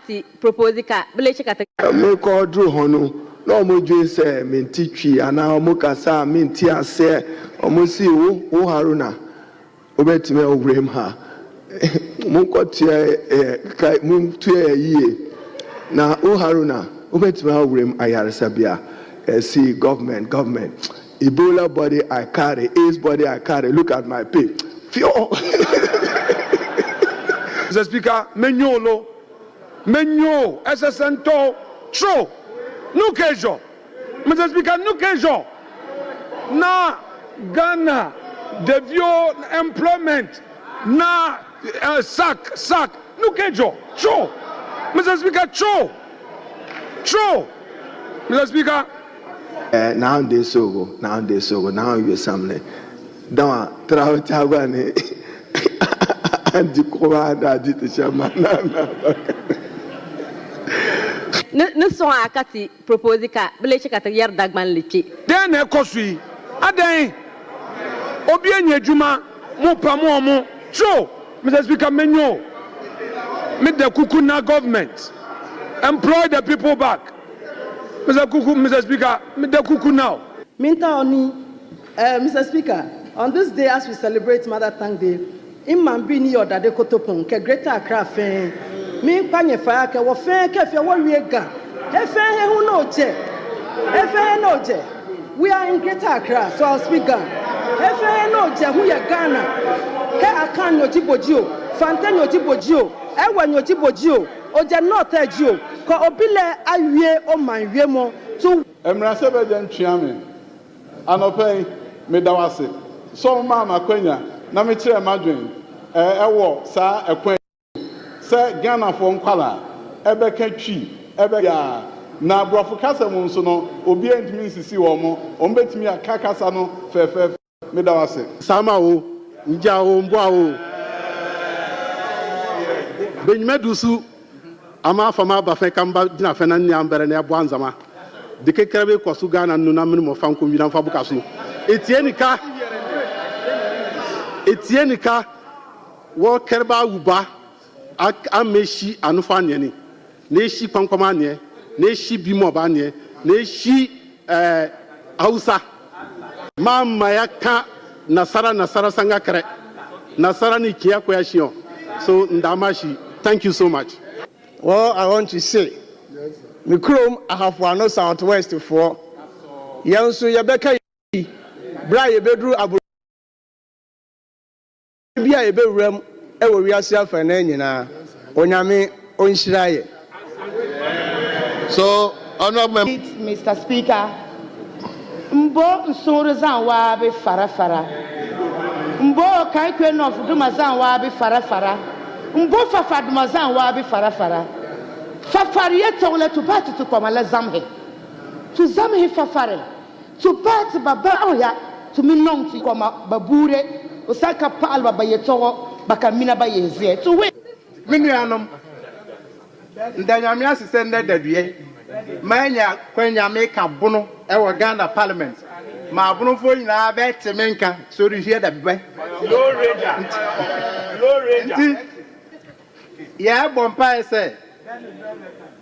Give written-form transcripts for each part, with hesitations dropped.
akati propose ka beleche kata me ko dru hono no mo dwe se menti twi ana mo kasa menti ase omo si wo haruna obetime owrem ha mo ko tie kai mo tie yie na wo haruna obetime owrem ayaresa bia see government Ebola body I carry, AIDS body I carry. Look at my pay. Mr. Speaker, menyo SSNto tro no kejo. Mr. Speaker, no kejo. Na Ghana devio employment na sack no kejo. Tro. Mr. Speaker, tro. Mr. Speaker. Now you something. Don't travel Tawani and the Koada did the shaman. No so akati propose ka beleche kata yer dagman lichi. Then e kosui adan obi enye juma mo pamo mo tro Mr. Speaker menyo meet the kukuna government employ the people back. Mr. Speaker, the cuckoo now. Minta Oni, Mr. Speaker, on this day as we celebrate Mother Tongue Day, in Mambini or Dade Kotopon, ke Greater Accra Fen, Min Panye Fire, ke Wafen, ke Fe Wariega, Efe who no je, Efe no je. We are in Greater Accra, so I'll speak Ghana. Efe no je, who ya Ghana, Ke Akan yo Jibojio, Fanten yo Jibojio, Ewan yo Jibojio. Oja not ejio ko obile awie o manwie mo to emrase be den twiame anopai me dawase so mama kwanya na me kire madwen ewo sa ekwan se Ghana fo nkwala ebe ka twi ebe ya na brofo kasa mu nso no obi entimi nsisi wo mo ombetimi akakasa no fefe me dawase sama o nja o mbo a o benmedusu ama fama ba fe kamba dina fe nan nyambere na ebo anzama de kekerebe kwasu Ghana no na menimo fanko wi fa buka so etienika wo kerba uba ameshi anufa ne na eshi kwankwama ne na eshi bimo ba ne na eshi Hausa mama yaka nasara sanga kare nasara ni kia kwa shio so ndamashi. Thank you so much. Well, I want to say, Mikrom, I have one southwest for Yansu Yabeka, Bray Bedru Abu Bia Bedroom, Ewa self and Enina, Onyame, Onshiraye. So, Honorable Mr. Speaker, Mbo Nsorozan Wabi Farafara, Mbo Kaikwen of Dumazan Wabi Farafara. Mbo fafa dumazan wabi farafara fafariye tole to party to komala zamhe to zamhe fafare to party baba oya to minong ti koma babure osaka pal baba yeto baka mina ba yeze to we Minuanom ndanyamia sisende dadue manya kwenya meka bono ewo Ghana Parliament ma bono fo nyina be temenka so ri hie da bibe low ranger ya bompa ese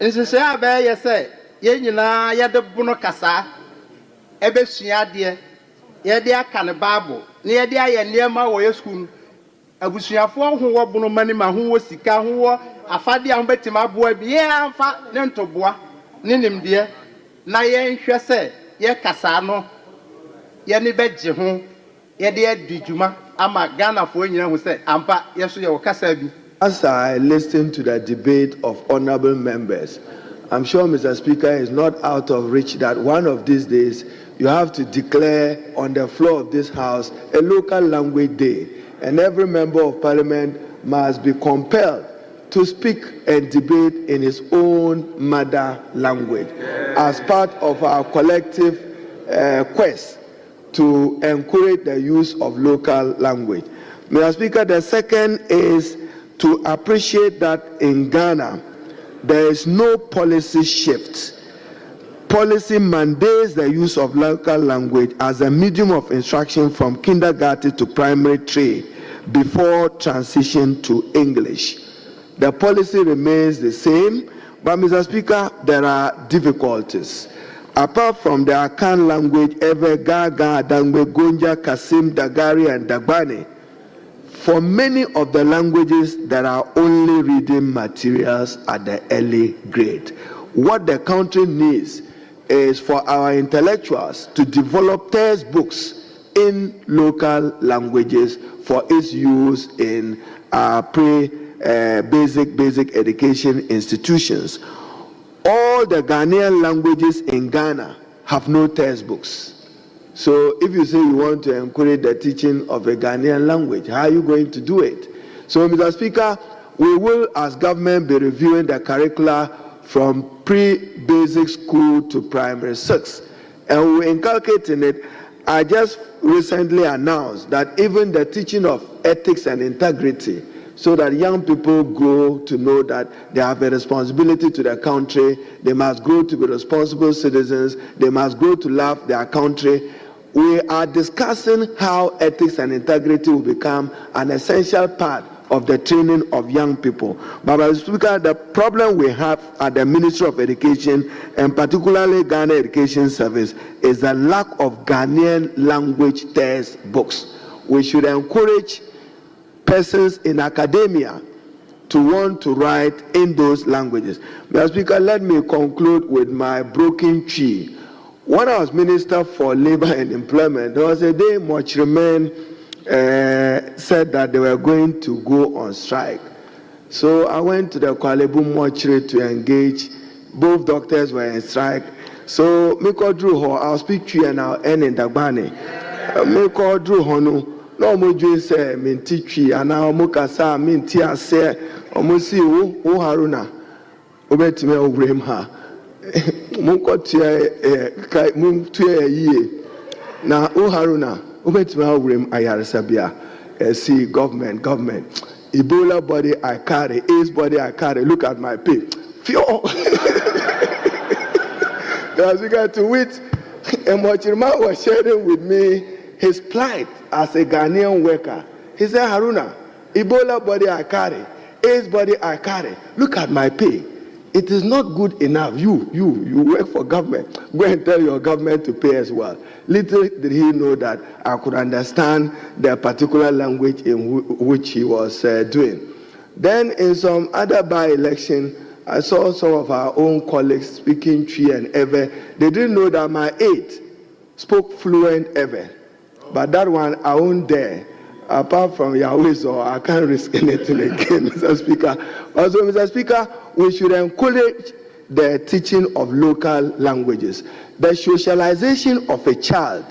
nsese abe ye se ye nyina ye de bono kasa ebe suade ye de aka ne bible ne ye de aye niema wo ye school abusuafo ho wo bono mani ma ho wo sika ho wo afade a ho betima aboa bi ye amfa ne ntoboa ne nimde na ye nhwe se ye kasa no ye ne beje ho ye de adijuma ama Ghana fo nyina ho se ampa ye so ye wo kasa bi. As I listen to the debate of honorable members, I'm sure Mr. Speaker is not out of reach that one of these days you have to declare on the floor of this House a local language day, and every member of Parliament must be compelled to speak and debate in his own mother language as part of our collective quest to encourage the use of local language. Mr. Speaker, the second is to appreciate that in Ghana, there is no policy shift. Policy mandates the use of local language as a medium of instruction from kindergarten to primary 3 before transition to English. The policy remains the same, but Mr. Speaker, there are difficulties. Apart from the Akan language, Ewe, Gaga, Dangwe, Gonja, Kasim, Dagari, and Dagbani, for many of the languages, there are only reading materials at the early grade. What the country needs is for our intellectuals to develop textbooks in local languages for its use in basic education institutions. All the Ghanaian languages in Ghana have no textbooks. So if you say you want to encourage the teaching of a Ghanaian language, how are you going to do it? So, Mr. Speaker, we will, as government, be reviewing the curricula from pre-basic school to primary 6. And we inculcate in it. I just recently announced that even the teaching of ethics and integrity, so that young people grow to know that they have a responsibility to their country, they must grow to be responsible citizens, they must grow to love their country. We are discussing how ethics and integrity will become an essential part of the training of young people. But Mr. Speaker, the problem we have at the Ministry of Education, and particularly Ghana Education Service, is the lack of Ghanaian language textbooks. We should encourage persons in academia to want to write in those languages. Mr. Speaker, let me conclude with my broken tree. When I was Minister for Labor and Employment, there was a day Mochremen said that they were going to go on strike. So I went to the Kuala Lumpur mortuary to engage. Both doctors were in strike. So me call Drew Ho, I'll speak to you and I'll end in Dagbani. Me call Drew Ho no mo dwe say minti twi ana mo kasa minti ase omo si wo Haruna obetime owrem ha mo kotia kai mo tue yie na o Haruna obetime owrem ayaresabia see government Ebola body I carry, AIDS body I carry, look at my pay fio as we got to wit and Mochirma was sharing with me his plight as a Ghanaian worker. He said, Haruna, Ebola body I carry, AIDS body I carry. Look at my pay. It is not good enough. You work for government. Go and tell your government to pay as well. Little did he know that I could understand the particular language in which he was doing. Then in some other by-election, I saw some of our own colleagues speaking Twi and Ewe. They didn't know that my aide spoke fluent Ewe. But that one, I won't dare. Apart from Yahweh, so I can't risk anything again, Mr. Speaker. Also, Mr. Speaker, we should encourage the teaching of local languages. The socialization of a child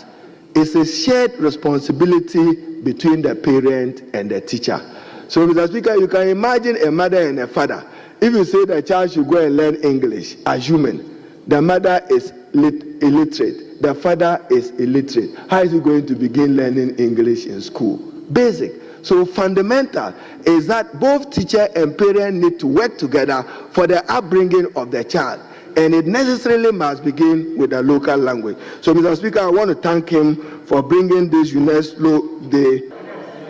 is a shared responsibility between the parent and the teacher. So, Mr. Speaker, you can imagine a mother and a father. If you say the child should go and learn English, assuming the mother is illiterate, the father is illiterate, how is he going to begin learning English in school? Basic. So fundamental is that both teacher and parent need to work together for the upbringing of the child. And it necessarily must begin with the local language. So, Mr. Speaker, I want to thank him for bringing this UNESCO Day.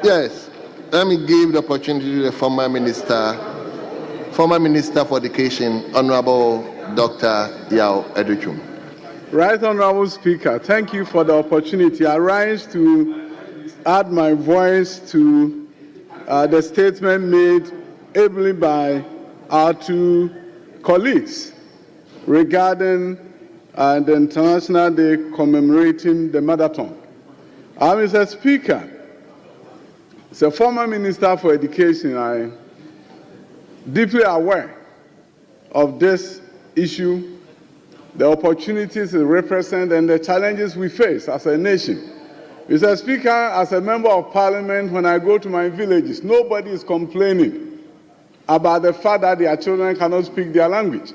Yes, let me give the opportunity to the former Minister for Education, Honorable Dr. Yao Educhum. Right Honorable Speaker, thank you for the opportunity. I rise to add my voice to the statement made ably by our two colleagues regarding the International Day commemorating the mother tongue. Mr. Speaker, as a former Minister for Education, I'm deeply aware of this issue, the opportunities it represents, and the challenges we face as a nation. Mr. Speaker, as a member of Parliament, when I go to my villages, nobody is complaining about the fact that their children cannot speak their language.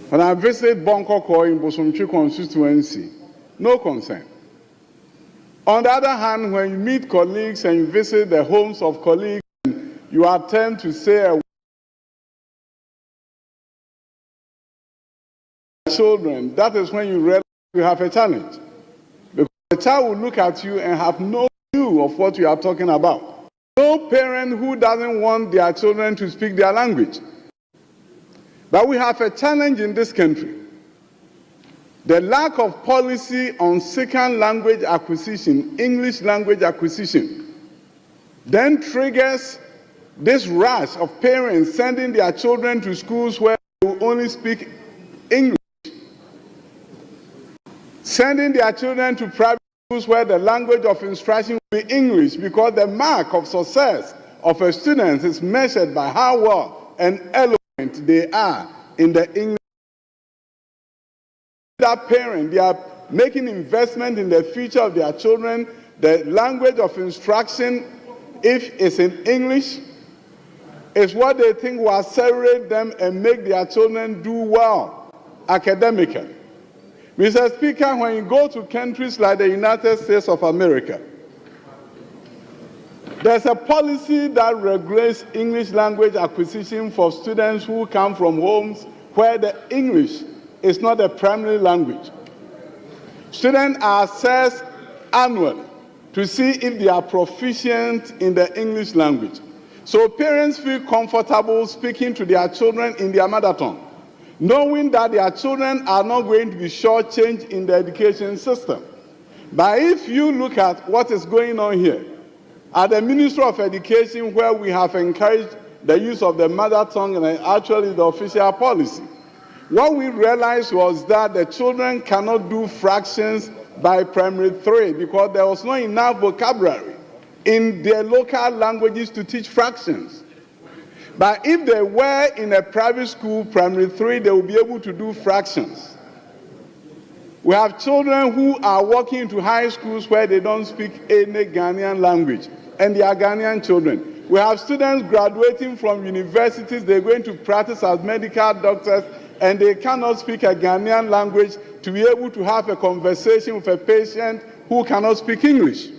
When I visit Bonkoko in Bosomchi constituency, no concern. On the other hand, when you meet colleagues and you visit the homes of colleagues, you attempt to say a children, that is when you realize you have a challenge. Because the child will look at you and have no clue of what you are talking about. No parent who doesn't want their children to speak their language. But we have a challenge in this country. The lack of policy on second language acquisition, English language acquisition, then triggers this rush of parents sending their children to schools where they will only speak English, sending their children to private schools where the language of instruction will be English, because the mark of success of a student is measured by how well and eloquent they are in the English. That parent, they are making investment in the future of their children. The language of instruction, if it's in English, is what they think will accelerate them and make their children do well academically. Mr. Speaker, when you go to countries like the United States of America, there's a policy that regulates English language acquisition for students who come from homes where the English is not a primary language. Students are assessed annually to see if they are proficient in the English language. So parents feel comfortable speaking to their children in their mother tongue, knowing that their children are not going to be shortchanged in the education system. But if you look at what is going on here, at the Ministry of Education, where we have encouraged the use of the mother tongue and actually the official policy, what we realized was that the children cannot do fractions by primary 3 because there was not enough vocabulary in their local languages to teach fractions. But if they were in a private school, primary 3, they will be able to do fractions. We have children who are walking into high schools where they don't speak any Ghanaian language, and they are Ghanaian children. We have students graduating from universities, they're going to practice as medical doctors, and they cannot speak a Ghanaian language to be able to have a conversation with a patient who cannot speak English.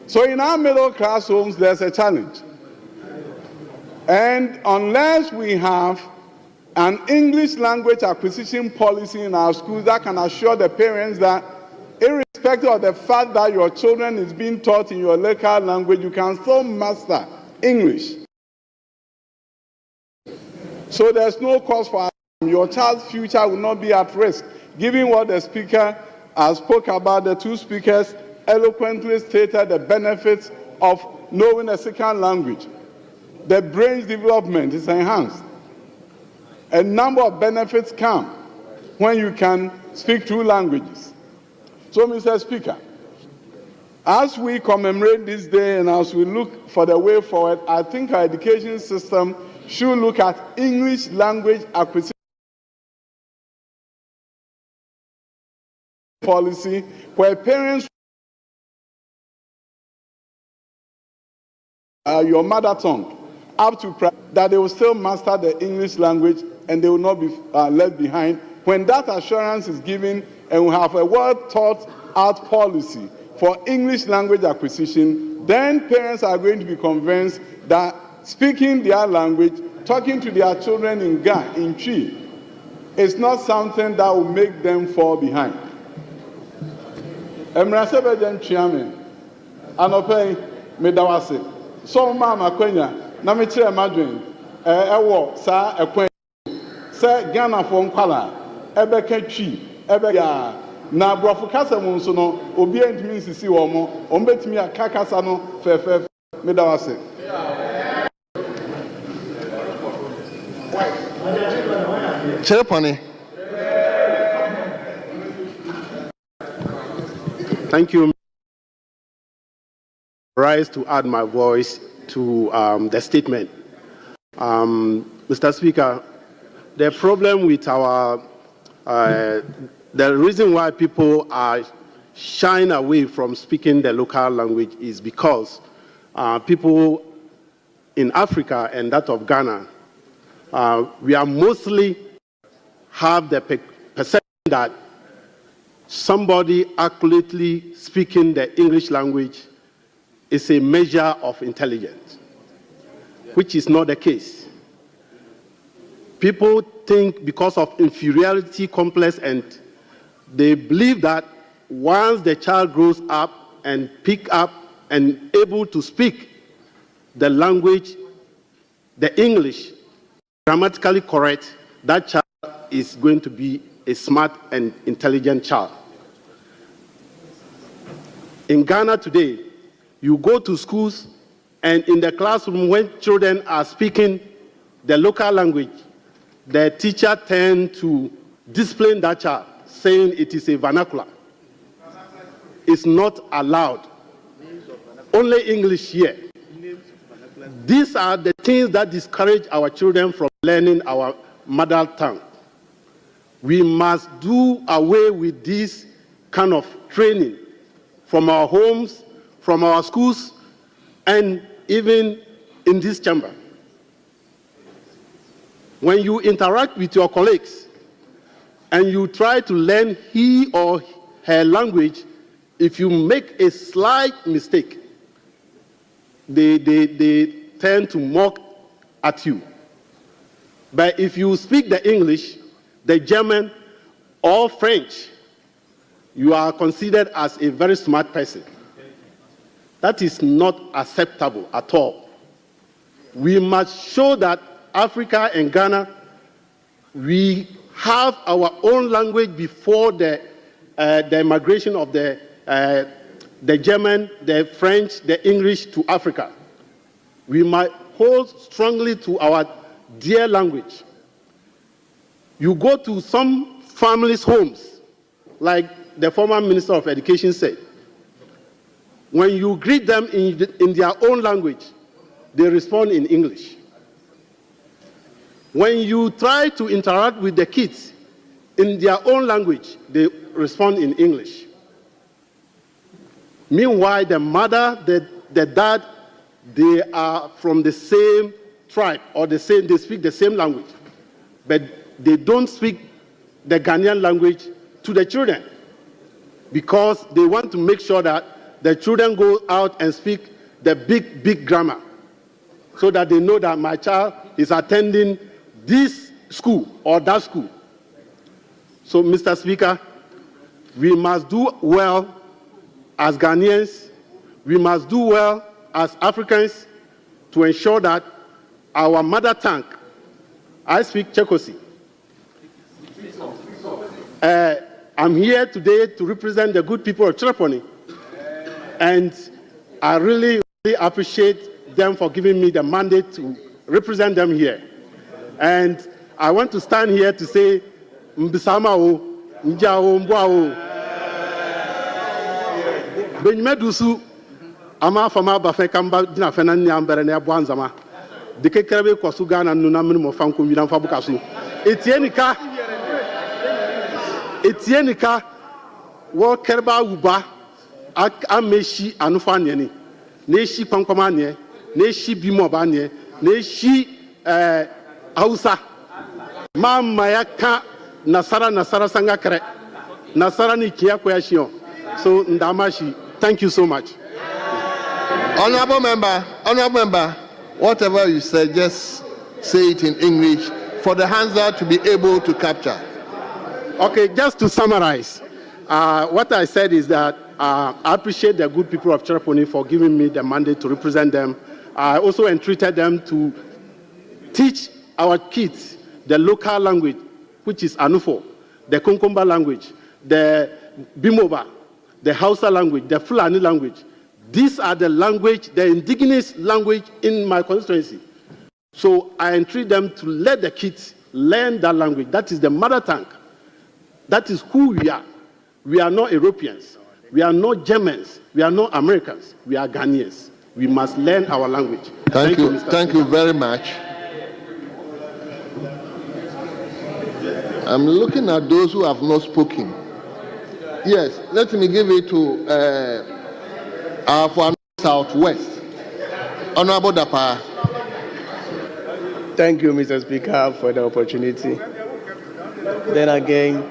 So in our middle class homes, there's a challenge. And unless we have an English language acquisition policy in our schools that can assure the parents that irrespective of the fact that your children is being taught in your local language, you can still master English. So there's no cause for your child's future will not be at risk, given what the speaker has spoke about. The two speakers eloquently stated the benefits of knowing a second language. The brain's development is enhanced. A number of benefits come when you can speak 2 languages. So, Mr. Speaker, as we commemorate this day and as we look for the way forward, I think our education system should look at English language acquisition policy where parents your mother tongue up to that they will still master the English language and they will not be left behind. When that assurance is given and we have a well thought out policy for English language acquisition, then parents are going to be convinced that speaking their language, talking to their children in Ga, in Chi, is not something that will make them fall behind. Emrasebejen Chiamin, Anope Medawase, so Mama Quenya, Namiche Madrin, Ewo, Sa Equen, Sa Ghana for Nkwala, Ebeke Chi, Ebeya, Na Brofukasa Monsono, Obient means to see Omo, Ombet me a Kakasano, Fefe Medawase. Chereponi. Thank you. Rise to add my voice to the statement. Mr. Speaker, the problem with our, the reason why people are shying away from speaking the local language is because people in Africa and that of Ghana, we are mostly have the perception that somebody accurately speaking the English language is a measure of intelligence, which is not the case. People think because of inferiority complex, and they believe that once the child grows up and pick up and able to speak the language, the English, grammatically correct, that child is going to be a smart and intelligent child. In Ghana today, you go to schools, and in the classroom, when children are speaking the local language, the teacher tends to discipline that child, saying it is a vernacular. It's not allowed. Only English here. These are the things that discourage our children from learning our mother tongue. We must do away with this kind of training from our homes, from our schools, and even in this chamber. When you interact with your colleagues and you try to learn he or her language, if you make a slight mistake, they tend to mock at you. But if you speak the English, the German, or French, you are considered as a very smart person. That is not acceptable at all. We must show that Africa and Ghana, we have our own language before the migration of the German, the French, the English to Africa. We might hold strongly to our dear language. You go to some families' homes, like the former Minister of Education said, when you greet them in their own language, they respond in English. When you try to interact with the kids in their own language, they respond in English. Meanwhile, the mother, the dad, they are from the same tribe, or they speak the same language, but they don't speak the Ghanaian language to the children because they want to make sure that the children go out and speak the big grammar so that they know that my child is attending this school or that school. So, Mr. Speaker, we must do well as Ghanaians, we must do well as Africans to ensure that our mother tongue, I speak Chekosi. I'm here today to represent the good people of Chiraponi, and I really appreciate them for giving me the mandate to represent them here. And I want to stand here to say, Mbisama o, Nja o, Mbwa o. Benmedusu, ama fama bafe kamba dina fena nyambere ne abwanzama. Dike kerebe kwasu Ghana nuna minimo fanko midan fabukasu. Etienika wo kerba uba ameshi anufa nyeni. Neshi pankoma nye, neshi bimo ba nye, neshi Hausa. Mama yaka nasara sanga kere. Nasara ni kia kwa shion. So ndamashi, thank you so much. Honorable member, whatever you say, just say it in English for the Hansa to be able to capture. Okay, just to summarize, what I said is that I appreciate the good people of Chiraponi for giving me the mandate to represent them. I also entreated them to teach our kids the local language, which is Anufo, the Konkomba language, the Bimoba, the Hausa language, the Fulani language. These are the language, the indigenous language in my constituency. So I entreat them to let the kids learn that language. That is the mother tongue. That is who we are. We are not Europeans. We are not Germans. We are not Americans. We are Ghanaians. We must learn our language. Thank you. Mr. Thank you very much. I'm looking at those who have not spoken. Yes, let me give it to for Southwest. Honorable Dapa. Thank you, Mr. Speaker, for the opportunity. Then again,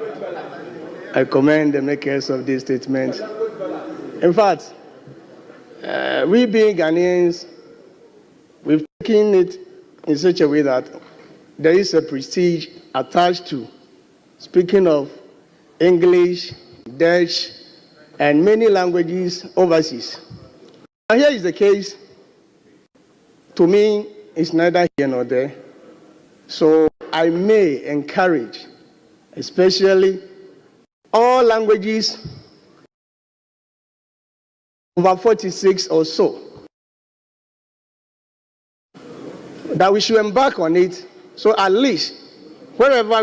I commend the makers of this statement. In fact, we being Ghanaians, we've taken it in such a way that there is a prestige attached to speaking of English, Dutch, and many languages overseas. Now here is the case. To me, it's neither here nor there. So I may encourage, especially all languages over 46 or so, that we should embark on it. So at least wherever